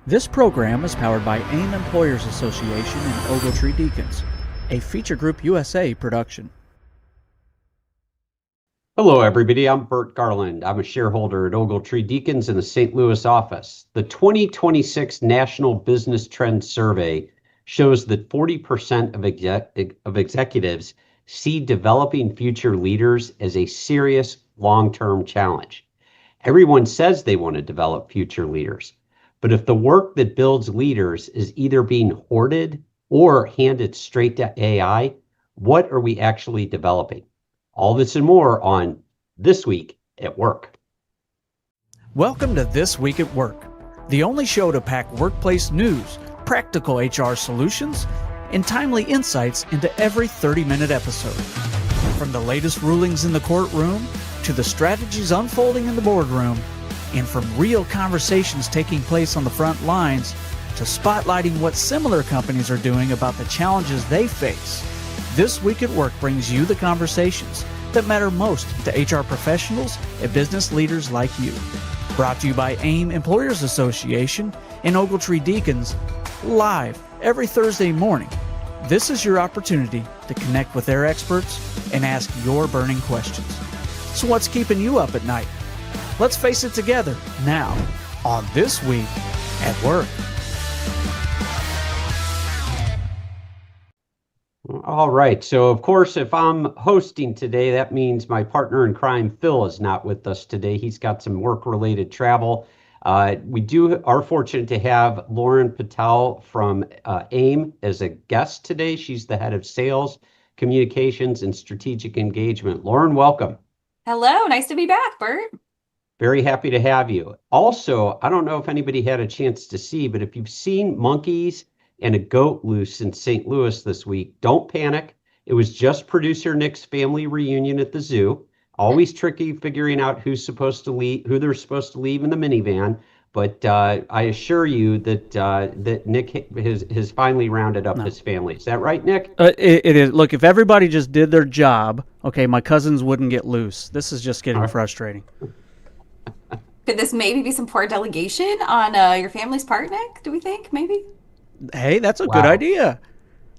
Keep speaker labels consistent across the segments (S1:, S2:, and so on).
S1: This program is powered by AIM Employers Association and Ogletree Deacons, a Feature Group USA production.
S2: Hello, everybody. I'm Bert Garland. I'm a shareholder at Ogletree Deacons in the St. Louis office. The 2026 National Business Trends Survey shows that 40% of executives see developing future leaders as a serious long-term challenge. Everyone says they want to develop future leaders, but if the work that builds leaders is either being hoarded or handed straight to AI, what are we actually developing? All this and more on This Week at Work.
S1: Welcome to This Week at Work, the only show to pack workplace news, practical HR solutions, and timely insights into every 30-minute episode. From the latest rulings in the courtroom to the strategies unfolding in the boardroom, and from real conversations taking place on the front lines to spotlighting what similar companies are doing about the challenges they face. This Week at Work brings you the conversations that matter most to HR professionals and business leaders like you. Brought to you by AIM Employers Association and Ogletree Deacons, live every Thursday morning. This is your opportunity to connect with their experts and ask your burning questions. So what's keeping you up at night? Let's face it together now on This Week at Work.
S2: All right. So, of course, if I'm hosting today, that means my partner in crime, Phil, is not with us today. He's got some work-related travel. We are fortunate to have Lauren Patel from AIM as a guest today. She's the head of sales, communications, and strategic engagement. Lauren, welcome.
S3: Hello. Nice to be back, Bert.
S2: Very happy to have you. Also, I don't know if anybody had a chance to see, but if you've seen monkeys and a goat loose in St. Louis this week, don't panic. It was just producer Nick's family reunion at the zoo. Always tricky figuring out who they're supposed to leave in the minivan. But I assure you that Nick has finally rounded up his family. Is that right, Nick?
S1: It is. Look, if everybody just did their job, okay, my cousins wouldn't get loose. This is just getting frustrating.
S3: Could this maybe be some poor delegation on your family's part, Nick? Do we think maybe?
S1: Hey, that's a good idea.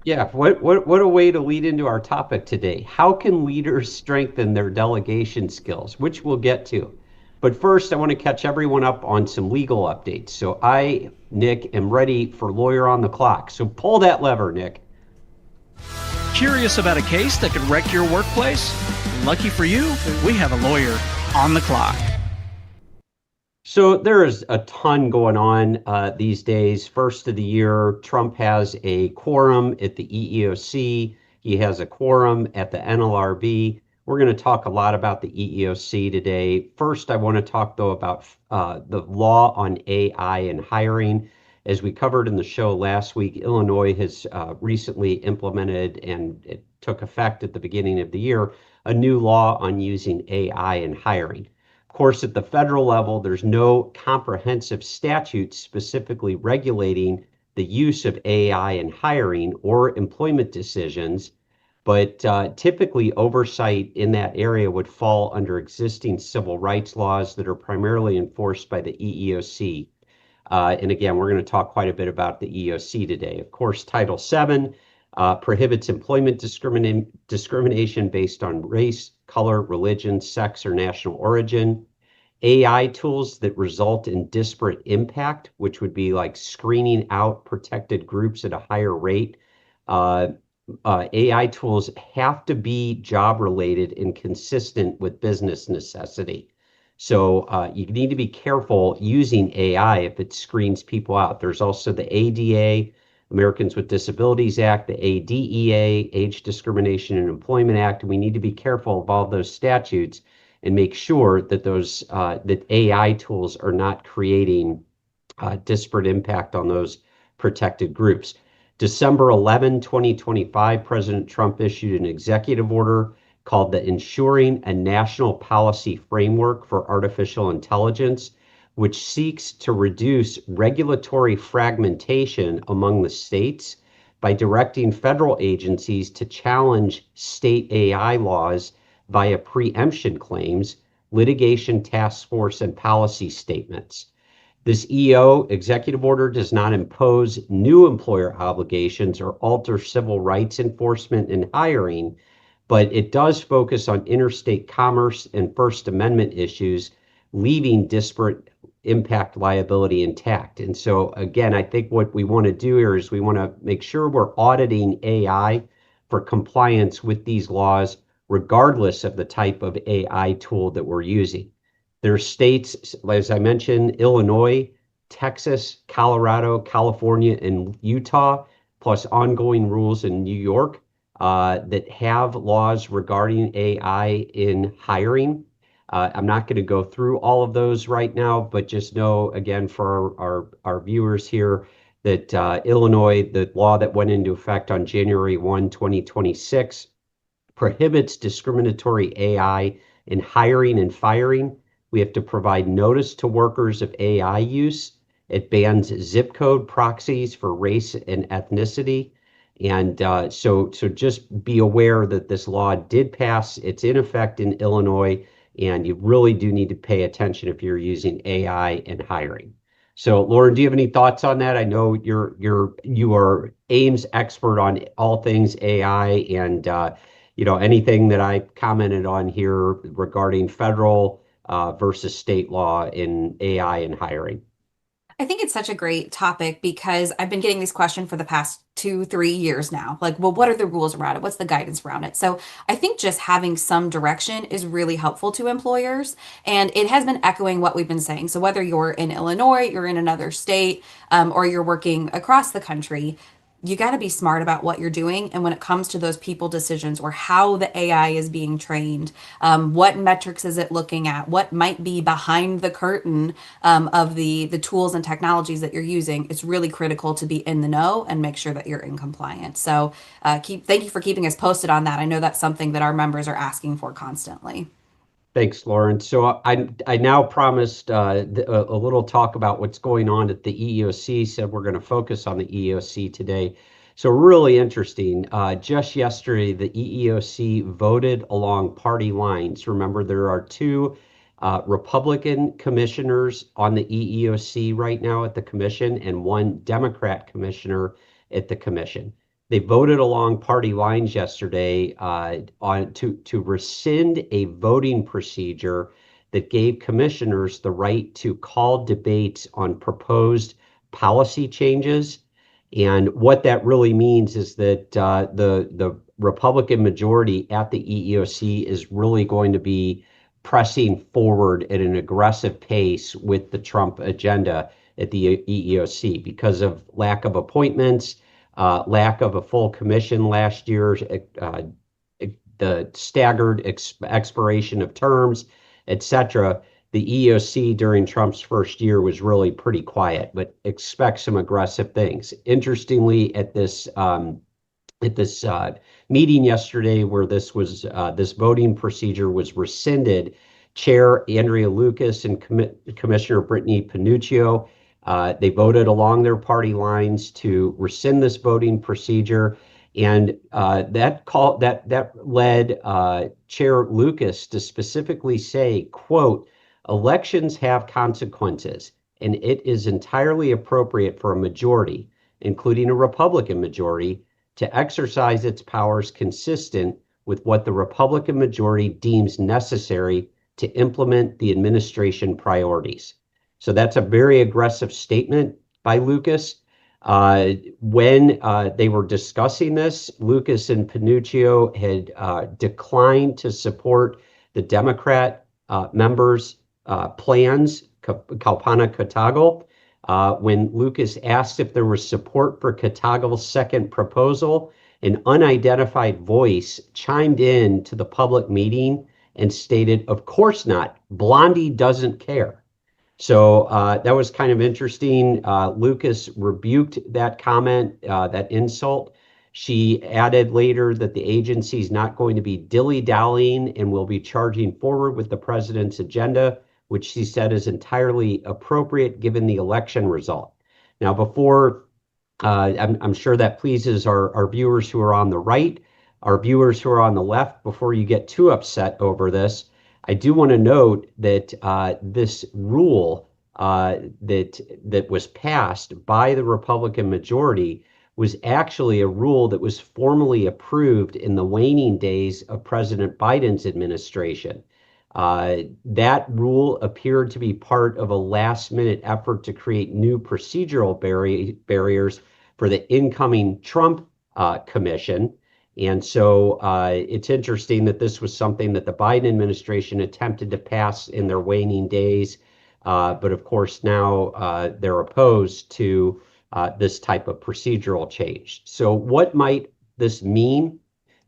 S2: Yeah, what a way to lead into our topic today. How can leaders strengthen their delegation skills, which we'll get to. But first, I want to catch everyone up on some legal updates. So I, Nick, am ready for Lawyer on the Clock. So pull that lever, Nick.
S1: Curious about a case that could wreck your workplace? Lucky for you, we have a lawyer on the clock.
S2: So there is a ton going on these days. First of the year, Trump has a quorum at the EEOC. He has a quorum at the NLRB. We're going to talk a lot about the EEOC today. First, I want to talk, though, about the law on AI and hiring. As we covered in the show last week, Illinois has recently implemented, and it took effect at the beginning of the year, a new law on using AI in hiring. Of course, at the federal level, there's no comprehensive statute specifically regulating the use of AI in hiring or employment decisions, but typically oversight in that area would fall under existing civil rights laws that are primarily enforced by the EEOC. And again, we're going to talk quite a bit about the EEOC today. Of course, Title VII prohibits employment discrimination based on race, color, religion, sex, or national origin. AI tools that result in disparate impact, which would be like screening out protected groups at a higher rate. AI tools have to be job related and consistent with business necessity. So you need to be careful using AI if it screens people out. There's also the ADA, Americans with Disabilities Act, the ADEA, Age Discrimination and Employment Act. We need to be careful of all those statutes and make sure that that AI tools are not creating disparate impact on those protected groups. December 11, 2025, President Trump issued an executive order called the Ensuring a National Policy Framework for Artificial Intelligence, which seeks to reduce regulatory fragmentation among the states by directing federal agencies to challenge state AI laws via preemption claims, litigation task force, and policy statements. This EO executive order does not impose new employer obligations or alter civil rights enforcement and hiring, but it does focus on interstate commerce and First Amendment issues, leaving disparate impact liability intact. And so, again, I think what we want to do here is we want to make sure we're auditing AI for compliance with these laws, regardless of the type of AI tool that we're using. There are states, as I mentioned, Illinois, Texas, Colorado, California, and Utah, plus ongoing rules in New York that have laws regarding AI in hiring. I'm not going to go through all of those right now, but just know, again, for our viewers here, that Illinois, the law that went into effect on January 1, 2026, prohibits discriminatory AI in hiring and firing. We have to provide notice to workers of AI use. It bans zip code proxies for race and ethnicity. And so just be aware that this law did pass. It's in effect in Illinois, and you really do need to pay attention if you're using AI in hiring. So, Lauren, do you have any thoughts on that? I know you are AIM's expert on all things AI, and anything that I commented on here regarding federal versus state law in AI and hiring.
S3: I think it's such a great topic because I've been getting this question for the past 2, 3 years now. Like, well, what are the rules around it? What's the guidance around it? So I think just having some direction is really helpful to employers. And it has been echoing what we've been saying. So whether you're in Illinois, you're in another state, or you're working across the country, you got to be smart about what you're doing. And when it comes to those people decisions or how the AI is being trained, what metrics is it looking at? What might be behind the curtain of the tools and technologies that you're using? It's really critical to be in the know and make sure that you're in compliance. So thank you for keeping us posted on that. I know that's something that our members are asking for constantly.
S2: Thanks, Lauren. So I now promised a little talk about what's going on at the EEOC. Said we're going to focus on the EEOC today. So really interesting. Just yesterday, the EEOC voted along party lines. Remember, there are two Republican commissioners on the EEOC right now at the commission and one Democrat commissioner at the commission. They voted along party lines yesterday to rescind a voting procedure that gave commissioners the right to call debates on proposed policy changes. And what that really means is that the Republican majority at the EEOC is really going to be pressing forward at an aggressive pace with the Trump agenda at the EEOC because of lack of appointments, lack of a full commission last year, the staggered expiration of terms, etc. The EEOC during Trump's first year was really pretty quiet, but expect some aggressive things. Interestingly, at this meeting yesterday, where this voting procedure was rescinded, Chair Andrea Lucas and Commissioner Brittany Panuccio, they voted along their party lines to rescind this voting procedure, and that led Chair Lucas to specifically say, "quote Elections have consequences, and it is entirely appropriate for a majority, including a Republican majority, to exercise its powers consistent with what the Republican majority deems necessary to implement the administration priorities." So that's a very aggressive statement by Lucas. When they were discussing this, Lucas and Panuccio had declined to support the Democrat members' plans, Kalpana Kotagal. When Lucas asked if there was support for Kotagal's second proposal, an unidentified voice chimed in to the public meeting and stated, "Of course not. Blondie doesn't care." So that was kind of interesting. Lucas rebuked that comment, that insult. She added later that the agency is not going to be dilly-dallying and will be charging forward with the president's agenda, which she said is entirely appropriate given the election result. Now, I'm sure that pleases our viewers who are on the right, our viewers who are on the left. Before you get too upset over this, I do want to note that this rule that was passed by the Republican majority was actually a rule that was formally approved in the waning days of President Biden's administration. That rule appeared to be part of a last-minute effort to create new procedural barriers for the incoming Trump commission. And so it's interesting that this was something that the Biden administration attempted to pass in their waning days. But of course, now they're opposed to this type of procedural change. So what might this mean?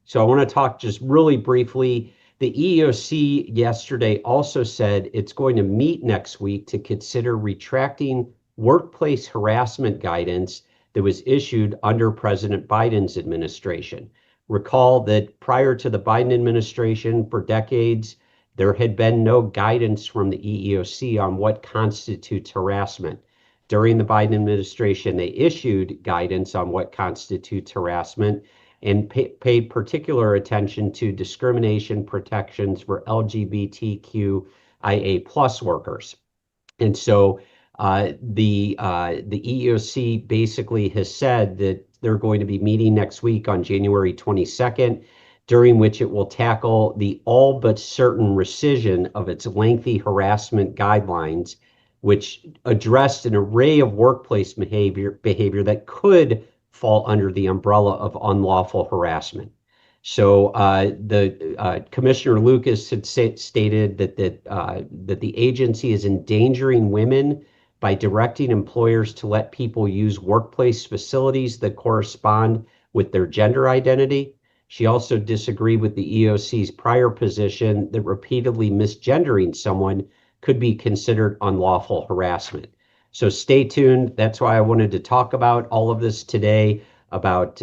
S2: So I want to talk just really briefly. The EEOC yesterday also said it's going to meet next week to consider retracting workplace harassment guidance that was issued under President Biden's administration. Recall that prior to the Biden administration, for decades, there had been no guidance from the EEOC on what constitutes harassment. During the Biden administration, they issued guidance on what constitutes harassment and paid particular attention to discrimination protections for LGBTQIA plus workers. And so the EEOC basically has said that they're going to be meeting next week on January 22nd, during which it will tackle the all but certain rescission of its lengthy harassment guidelines, which addressed an array of workplace behavior that could fall under the umbrella of unlawful harassment. So Commissioner Lucas had stated that the agency is endangering women by directing employers to let people use workplace facilities that correspond with their gender identity. She also disagreed with the EEOC's prior position that repeatedly misgendering someone could be considered unlawful harassment. So stay tuned. That's why I wanted to talk about all of this today, about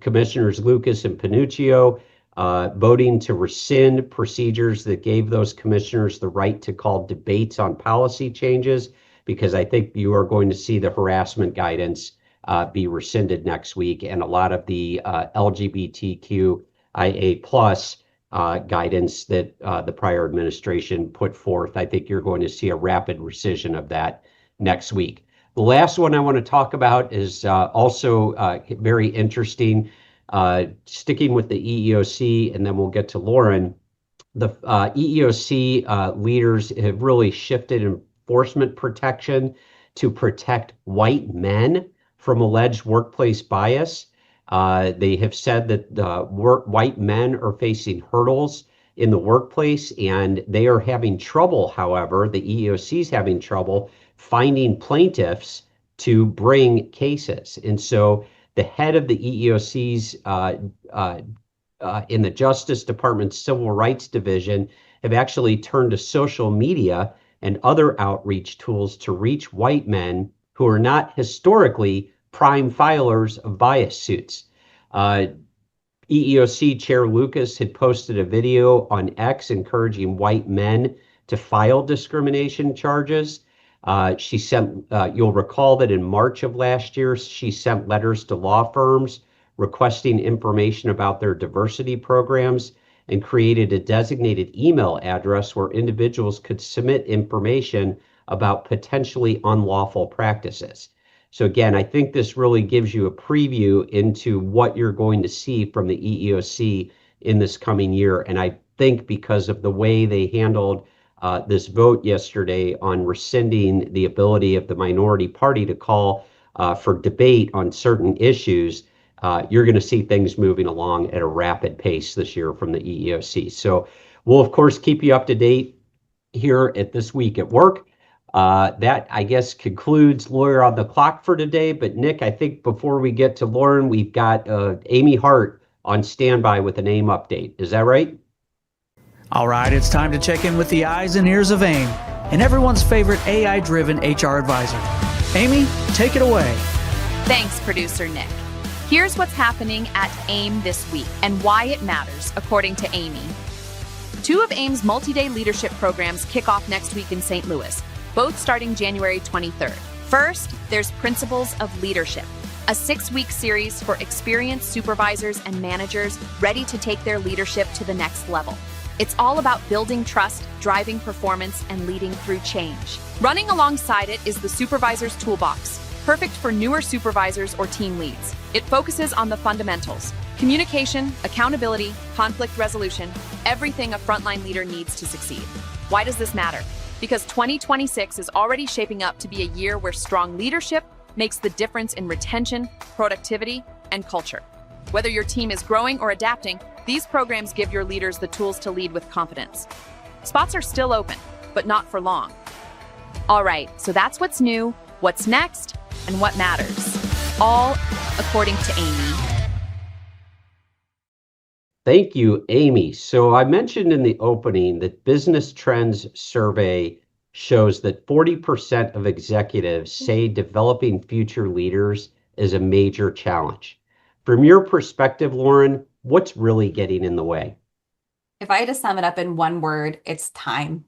S2: Commissioners Lucas and Panuccio voting to rescind procedures that gave those commissioners the right to call debates on policy changes, because I think you are going to see the harassment guidance be rescinded next week, and a lot of the LGBTQIA plus guidance that the prior administration put forth. I think you're going to see a rapid rescission of that next week. The last one I want to talk about is also very interesting, sticking with the EEOC, and then we'll get to Lauren. The EEOC leaders have really shifted enforcement protection to protect white men from alleged workplace bias. They have said that white men are facing hurdles in the workplace, and they are having trouble, however, the EEOC is having trouble finding plaintiffs to bring cases. And so the head of the EEOC's in the Justice Department's Civil Rights Division have actually turned to social media and other outreach tools to reach white men who are not historically prime filers of bias suits. EEOC Chair Lucas had posted a video on X encouraging white men to file discrimination charges. She sent, you'll recall that in March of last year, she sent letters to law firms requesting information about their diversity programs and created a designated email address where individuals could submit information about potentially unlawful practices. So again, I think this really gives you a preview into what you're going to see from the EEOC in this coming year. And I think because of the way they handled this vote yesterday on rescinding the ability of the minority party to call for debate on certain issues, you're going to see things moving along at a rapid pace this year from the EEOC. So we'll, of course, keep you up to date here at This Week at Work. That, I guess, concludes Lawyer on the Clock for today. But Nick, I think before we get to Lauren, we've got Amy Hart on standby with an AIM update. Is that right?
S1: All right, it's time to check in with the eyes and ears of AIM and everyone's favorite AI-driven HR advisor. Amy, take it away.
S4: Thanks, producer Nick. Here's what's happening at AIM this week and why it matters, according to Amy. 2 of AIM's multi-day leadership programs kick off next week in St. Louis, both starting January 23rd. First, there's Principles of Leadership, a 6-week series for experienced supervisors and managers ready to take their leadership to the next level. It's all about building trust, driving performance, and leading through change. Running alongside it is the Supervisor's Toolbox, perfect for newer supervisors or team leads. It focuses on the fundamentals: communication, accountability, conflict resolution, everything a frontline leader needs to succeed. Why does this matter? Because 2026 is already shaping up to be a year where strong leadership makes the difference in retention, productivity, and culture. Whether your team is growing or adapting, these programs give your leaders the tools to lead with confidence. Spots are still open, but not for long. All right, so that's what's new, what's next, and what matters. All according to Amy.
S2: Thank you, Amy. So I mentioned in the opening that Business Trends survey shows that 40% of executives say developing future leaders is a major challenge. From your perspective, Lauren, what's really getting in the way?
S3: If I had to sum it up in one word, it's time.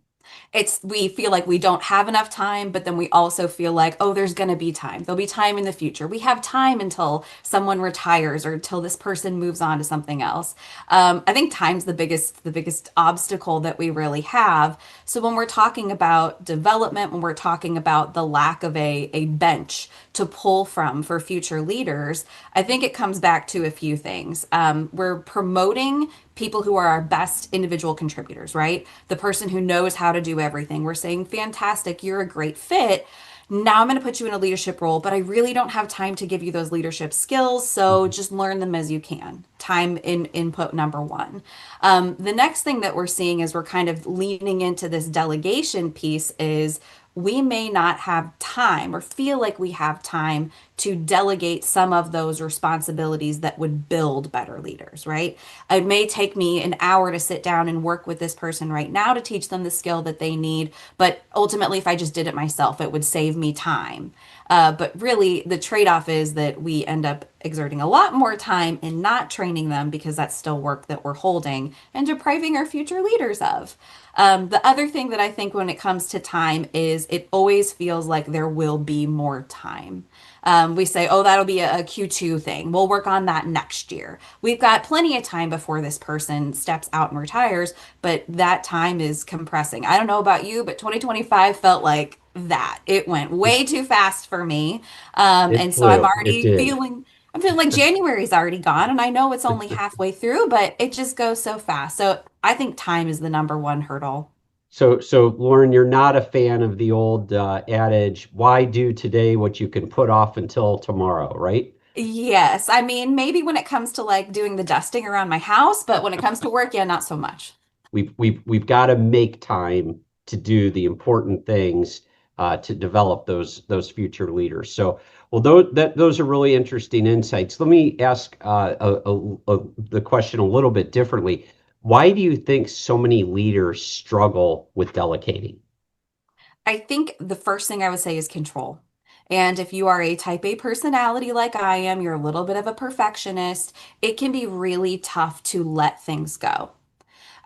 S3: We feel like we don't have enough time, but then we also feel like, oh, there's going to be time. There'll be time in the future. We have time until someone retires or until this person moves on to something else. I think time's the biggest obstacle that we really have. So when we're talking about development, when we're talking about the lack of a bench to pull from for future leaders, I think it comes back to a few things. We're promoting people who are our best individual contributors, right? The person who knows how to do everything. We're saying, fantastic, you're a great fit. Now I'm going to put you in a leadership role, but I really don't have time to give you those leadership skills. So just learn them as you can. Time in input number one. The next thing that we're seeing as we're kind of leaning into this delegation piece is we may not have time or feel like we have time to delegate some of those responsibilities that would build better leaders, right? It may take me an hour to sit down and work with this person right now to teach them the skill that they need, but ultimately, if I just did it myself, it would save me time. But really, the trade-off is that we end up exerting a lot more time in not training them because that's still work that we're holding and depriving our future leaders of. The other thing that I think when it comes to time is it always feels like there will be more time. We say, oh, that'll be a Q2 thing. We'll work on that next year. We've got plenty of time before this person steps out and retires, but that time is compressing. I don't know about you, but 2025 felt like that. It went way too fast for me.
S2: It
S3: And so I'm
S2: flew. It
S3: already
S2: did.
S3: feeling like January's already gone, and I know it's only halfway through, but it just goes so fast. So I think time is the number one hurdle.
S2: So Lauren, you're not a fan of the old adage, why do today what you can put off until tomorrow, right?
S3: Yes, I mean, maybe when it comes to like doing the dusting around my house, but when it comes to work, yeah, not so much.
S2: We've got to make time to do the important things to develop those future leaders. So, well, those are really interesting insights. Let me ask the question a little bit differently. Why do you think so many leaders struggle with delegating?
S3: I think the first thing I would say is control. And if you are a type A personality like I am, you're a little bit of a perfectionist, it can be really tough to let things go.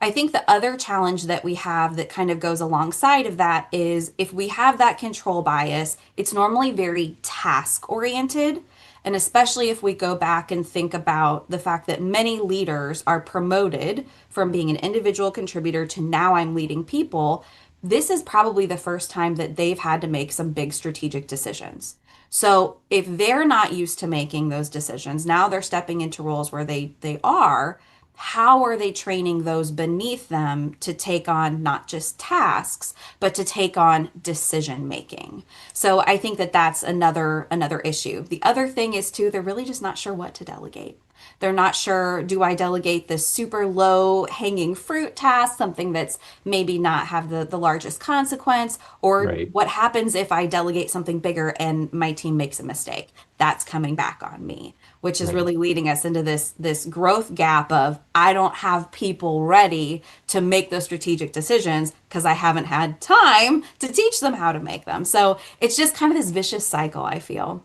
S3: I think the other challenge that we have that kind of goes alongside of that is if we have that control bias, it's normally very task oriented. And especially if we go back and think about the fact that many leaders are promoted from being an individual contributor to now I'm leading people, this is probably the first time that they've had to make some big strategic decisions. So if they're not used to making those decisions, now they're stepping into roles where they are, how are they training those beneath them to take on not just tasks, but to take on decision making? So I think that that's another issue. The other thing is too, they're really just not sure what to delegate. They're not sure, do I delegate this super low hanging fruit task, something that's maybe not have the largest consequence, or
S2: Right,
S3: what happens if I delegate something bigger and my team makes a mistake? That's coming back on me, which is
S2: right.
S3: really leading us into this growth gap of I don't have people ready to make those strategic decisions because I haven't had time to teach them how to make them. So it's just kind of this vicious cycle, I feel.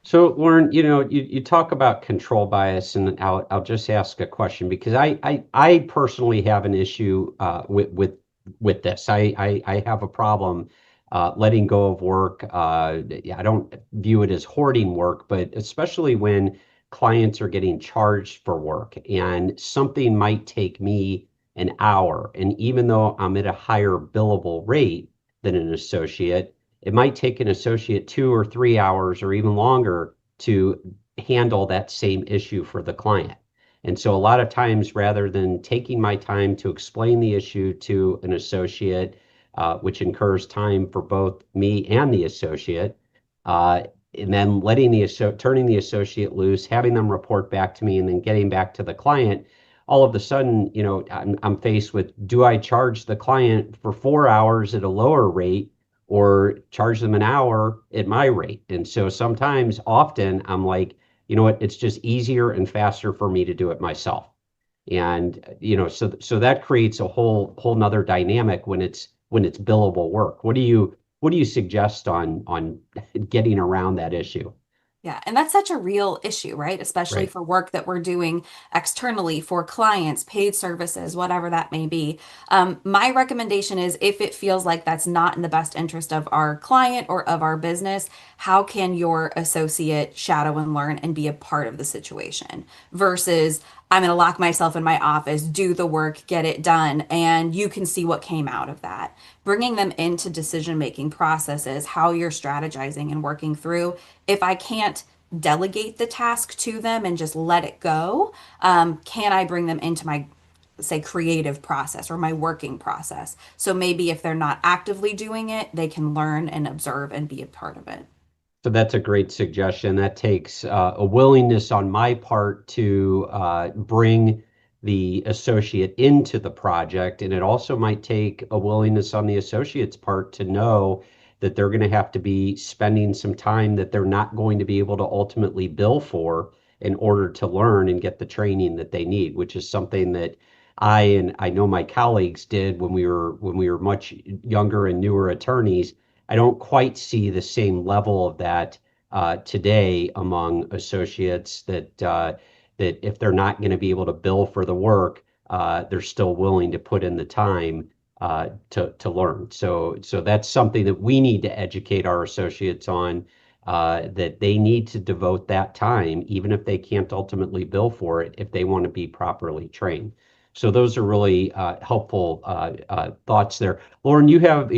S2: So, Lauren, you talk about control bias, and I'll just ask a question because I personally have an issue with this. I have a problem letting go of work. Yeah, I don't view it as hoarding work, but especially when clients are getting charged for work and something might take me an hour. And even though I'm at a higher billable rate than an associate, it might take an associate 2 or 3 hours or even longer to handle that same issue for the client. And so a lot of times, rather than taking my time to explain the issue to an associate, which incurs time for both me and the associate, uh, and then turning the associate loose, having them report back to me, and then getting back to the client, all of a sudden, I'm faced with, do I charge the client for 4 hours at a lower rate or charge them an hour at my rate? And so often I'm like, you know what, it's just easier and faster for me to do it myself. And so that creates a whole nother dynamic when it's billable work. What do you suggest on getting around that issue?
S3: Yeah, and that's such a real issue, right? Especially
S2: Right.
S3: for work that we're doing externally for clients, paid services, whatever that may be. My recommendation is if it feels like that's not in the best interest of our client or of our business, how can your associate shadow and learn and be a part of the situation versus I'm going to lock myself in my office, do the work, get it done, and you can see what came out of that. Bringing them into decision-making processes, how you're strategizing and working through. If I can't delegate the task to them and just let it go, can I bring them into my, say, creative process or my working process? So maybe if they're not actively doing it, they can learn and observe and be a part of it.
S2: So that's a great suggestion. That takes a willingness on my part to bring the associate into the project. And it also might take a willingness on the associate's part to know that they're going to have to be spending some time that they're not going to be able to ultimately bill for in order to learn and get the training that they need, which is something that I know my colleagues did when we were much younger and newer attorneys. I don't quite see the same level of that today among associates that if they're not going to be able to bill for the work, they're still willing to put in the time to learn. So that's something that we need to educate our associates on, that they need to devote that time, even if they can't ultimately bill for it, if they want to be properly trained. So those are really helpful thoughts there. Lauren,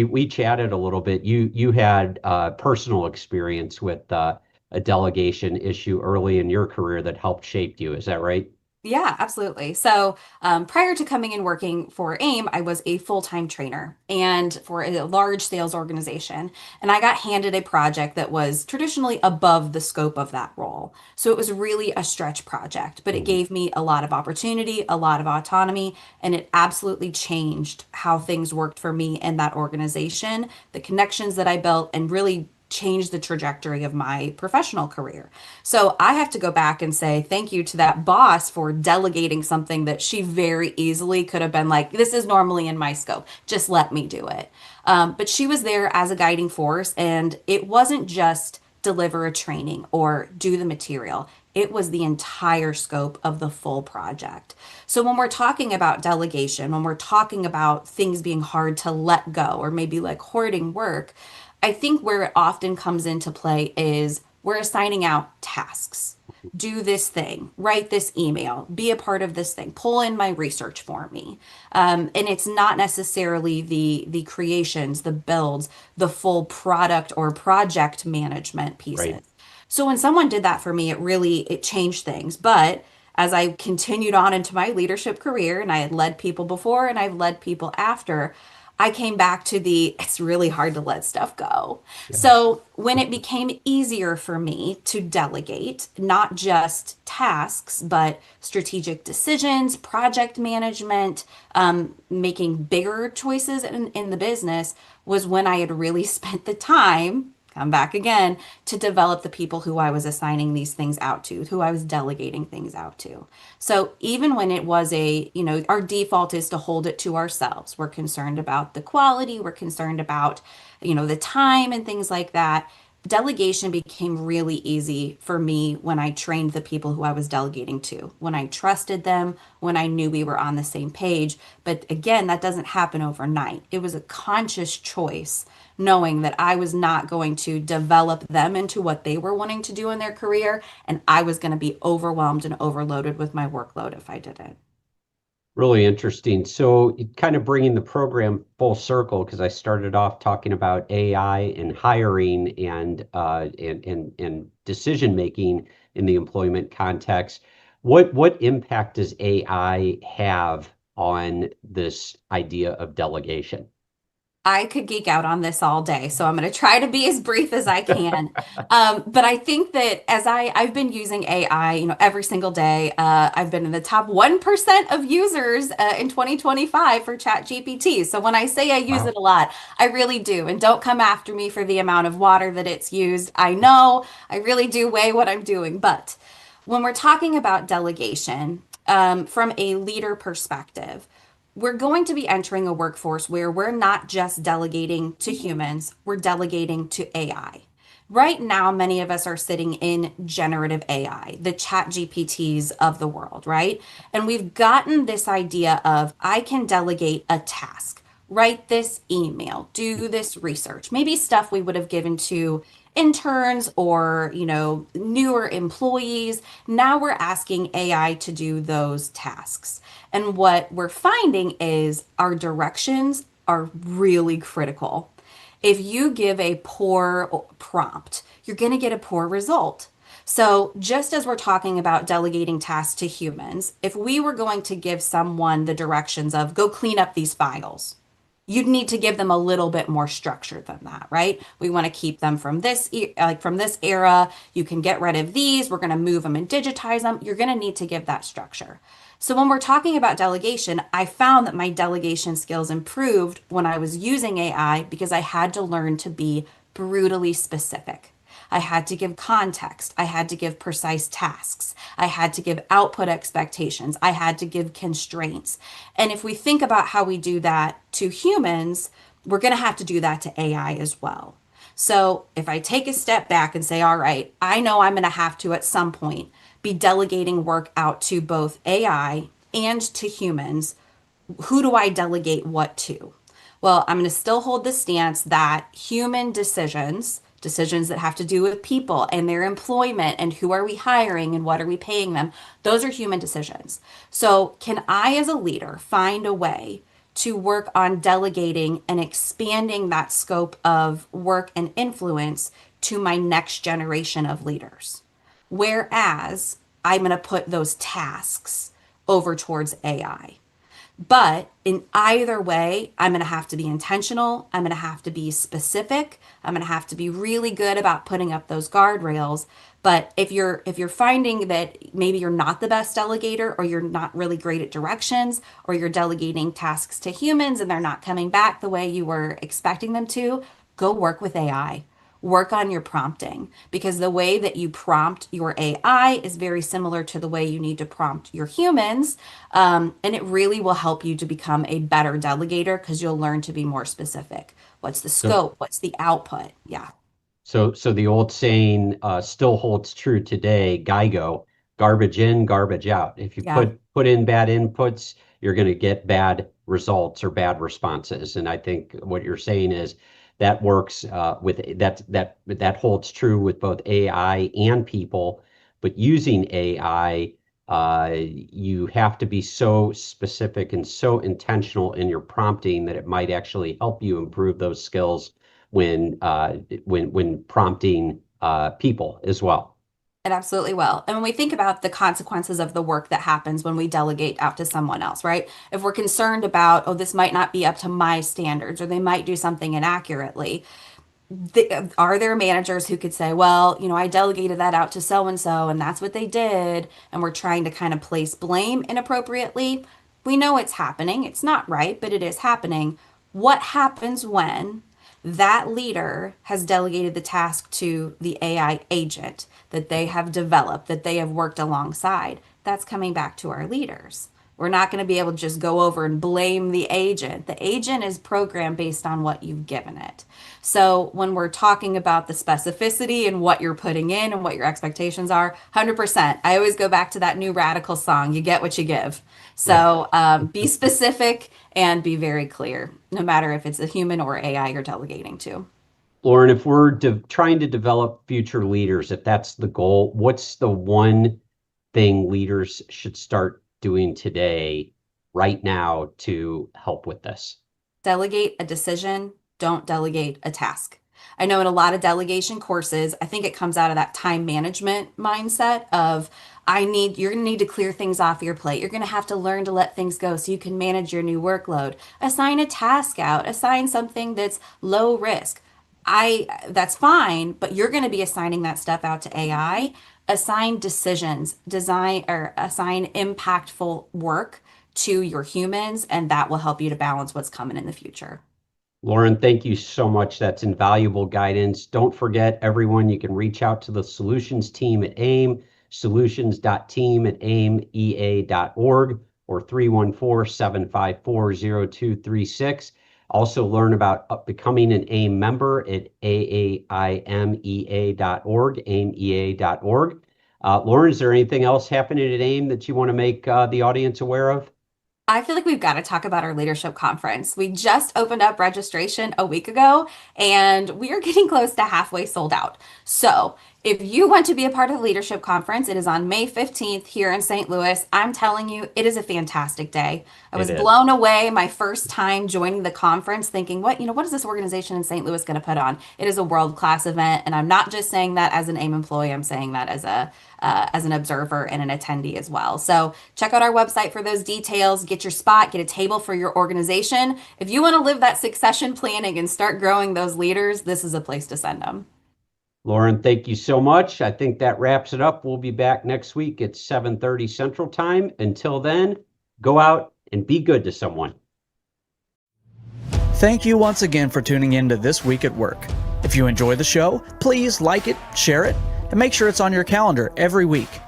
S2: we chatted a little bit. You had personal experience with a delegation issue early in your career that helped shape you. Is that right?
S3: Yeah, absolutely. So, prior to coming and working for AIM, I was a full-time trainer and for a large sales organization. And I got handed a project that was traditionally above the scope of that role. So it was really a stretch project, but it
S2: Mhm.
S3: gave me a lot of opportunity, a lot of autonomy, and it absolutely changed how things worked for me in that organization, the connections that I built, and really changed the trajectory of my professional career. So I have to go back and say thank you to that boss for delegating something that she very easily could have been like, this is normally in my scope. Just let me do it. But she was there as a guiding force, and it wasn't just deliver a training or do the material. It was the entire scope of the full project. So when we're talking about delegation, when we're talking about things being hard to let go or maybe like hoarding work, I think where it often comes into play is we're assigning out tasks. Do this thing, write this email, be a part of this thing, pull in my research for me. And it's not necessarily the creations, the builds, the full product or project management pieces.
S2: Right.
S3: So when someone did that for me, it changed things. But as I continued on into my leadership career, and I had led people before and I've led people after, I came back to it's really hard to let stuff go.
S2: Yes.
S3: So when it became easier for me to delegate, not just tasks, but strategic decisions, project management, making bigger choices in the business, was when I had really spent the time, come back again, to develop the people who I was assigning these things out to, who I was delegating things out to. So even when it was our default is to hold it to ourselves. We're concerned about the quality, we're concerned about, the time and things like that. Delegation became really easy for me when I trained the people who I was delegating to, when I trusted them, when I knew we were on the same page. But again, that doesn't happen overnight. It was a conscious choice, knowing that I was not going to develop them into what they were wanting to do in their career, and I was going to be overwhelmed and overloaded with my workload if I didn't.
S2: Really interesting. So kind of bringing the program full circle, because I started off talking about AI and hiring and decision making in the employment context. What impact does AI have on this idea of delegation?
S3: I could geek out on this all day, so I'm going to try to be as brief as I can. But I think that I've been using AI, every single day. I've been in the top 1% of users in 2025 for ChatGPT. So when I say I use
S2: Wow.
S3: it a lot, I really do. And don't come after me for the amount of water that it's used. I know I really do weigh what I'm doing. But when we're talking about delegation, from a leader perspective, we're going to be entering a workforce where we're not just delegating to humans, we're delegating to AI. Right now, many of us are sitting in generative AI, the chat GPTs of the world, right? And we've gotten this idea of I can delegate a task, write this email, do this research, maybe stuff we would have given to interns or, newer employees. Now we're asking AI to do those tasks. And what we're finding is our directions are really critical. If you give a poor prompt, you're going to get a poor result. So, just as we're talking about delegating tasks to humans, if we were going to give someone the directions of go clean up these files, you'd need to give them a little bit more structure than that, right? We want to keep them from from this era. You can get rid of these. We're going to move them and digitize them. You're going to need to give that structure. So when we're talking about delegation, I found that my delegation skills improved when I was using AI because I had to learn to be brutally specific. I had to give context. I had to give precise tasks. I had to give output expectations. I had to give constraints. And if we think about how we do that to humans, we're going to have to do that to AI as well. So if I take a step back and say, all right, I know I'm going to have to at some point be delegating work out to both AI and to humans, who do I delegate what to? Well, I'm going to still hold the stance that human decisions that have to do with people and their employment and who are we hiring and what are we paying them, those are human decisions. So, can I, as a leader, find a way to work on delegating and expanding that scope of work and influence to my next generation of leaders? Whereas I'm going to put those tasks over towards AI. But in either way, I'm going to have to be intentional. I'm going to have to be specific. I'm going to have to be really good about putting up those guardrails. But if you're finding that maybe you're not the best delegator or you're not really great at directions or you're delegating tasks to humans and they're not coming back the way you were expecting them to, go work with AI. Work on your prompting because the way that you prompt your AI is very similar to the way you need to prompt your humans. And it really will help you to become a better delegator because you'll learn to be more specific. What's the
S2: So,
S3: scope? What's the output? Yeah.
S2: so the old saying still holds true today, GIGO, garbage in, garbage out. If you
S3: Yeah.
S2: put in bad inputs, you're going to get bad results or bad responses. And I think what you're saying is that works that holds true with both AI and people. But using AI, you have to be so specific and so intentional in your prompting that it might actually help you improve those skills when prompting people as well.
S3: It absolutely will. And when we think about the consequences of the work that happens when we delegate out to someone else, right? If we're concerned about, oh, this might not be up to my standards or they might do something inaccurately, are there managers who could say, well, I delegated that out to so and that's what they did, and we're trying to kind of place blame inappropriately? We know it's happening. It's not right, but it is happening. What happens when that leader has delegated the task to the AI agent that they have developed, that they have worked alongside? That's coming back to our leaders. We're not going to be able to just go over and blame the agent. The agent is programmed based on what you've given it. So when we're talking about the specificity and what you're putting in and what your expectations are, 100%. I always go back to that New Radical song, you get what you give.
S2: Yeah.
S3: So be specific and be very clear, no matter if it's a human or AI you're delegating to.
S2: Lauren, if we're trying to develop future leaders, if that's the goal, what's the one thing leaders should start doing today right now to help with this?
S3: Delegate a decision, don't delegate a task. I know in a lot of delegation courses, I think it comes out of that time management mindset of you're going to need to clear things off your plate. You're going to have to learn to let things go so you can manage your new workload. Assign a task out, assign something that's low risk. That's fine, but you're going to be assigning that stuff out to AI. Assign decisions, assign impactful work to your humans, and that will help you to balance what's coming in the future.
S2: Lauren, thank you so much. That's invaluable guidance. Don't forget, everyone, you can reach out to the solutions team at AIM, solutions.team@aimea.org or 314-754-0236. Also learn about becoming an AIM member at AAIMEA.org, aimea.org. Lauren, is there anything else happening at AIM that you want to make the audience aware of?
S3: I feel like we've got to talk about our leadership conference. We just opened up registration a week ago, and we are getting close to halfway sold out. So if you want to be a part of the leadership conference, it is on May 15th here in St. Louis. I'm telling you, it is a fantastic day. I was blown away my first time joining the conference thinking, what is this organization in St. Louis going to put on? It is a world-class event, and I'm not just saying that as an AIM employee, I'm saying that as an observer and an attendee as well. So check out our website for those details. Get your spot, get a table for your organization. If you want to live that succession planning and start growing those leaders, this is a place to send them.
S2: Lauren, thank you so much. I think that wraps it up. We'll be back next week at 7:30 Central Time. Until then, go out and be good to someone.
S1: Thank you once again for tuning in to This Week at Work. If you enjoy the show, please like it, share it, and make sure it's on your calendar every week.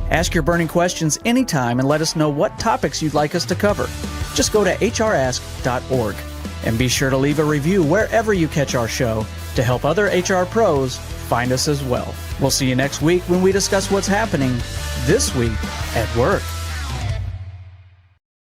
S1: Ask your burning questions anytime and let us know what topics you'd like us to cover. Just go to hrask.org and be sure to leave a review wherever you catch our show to help other HR pros find us as well. We'll see you next week when we discuss what's happening this week at work.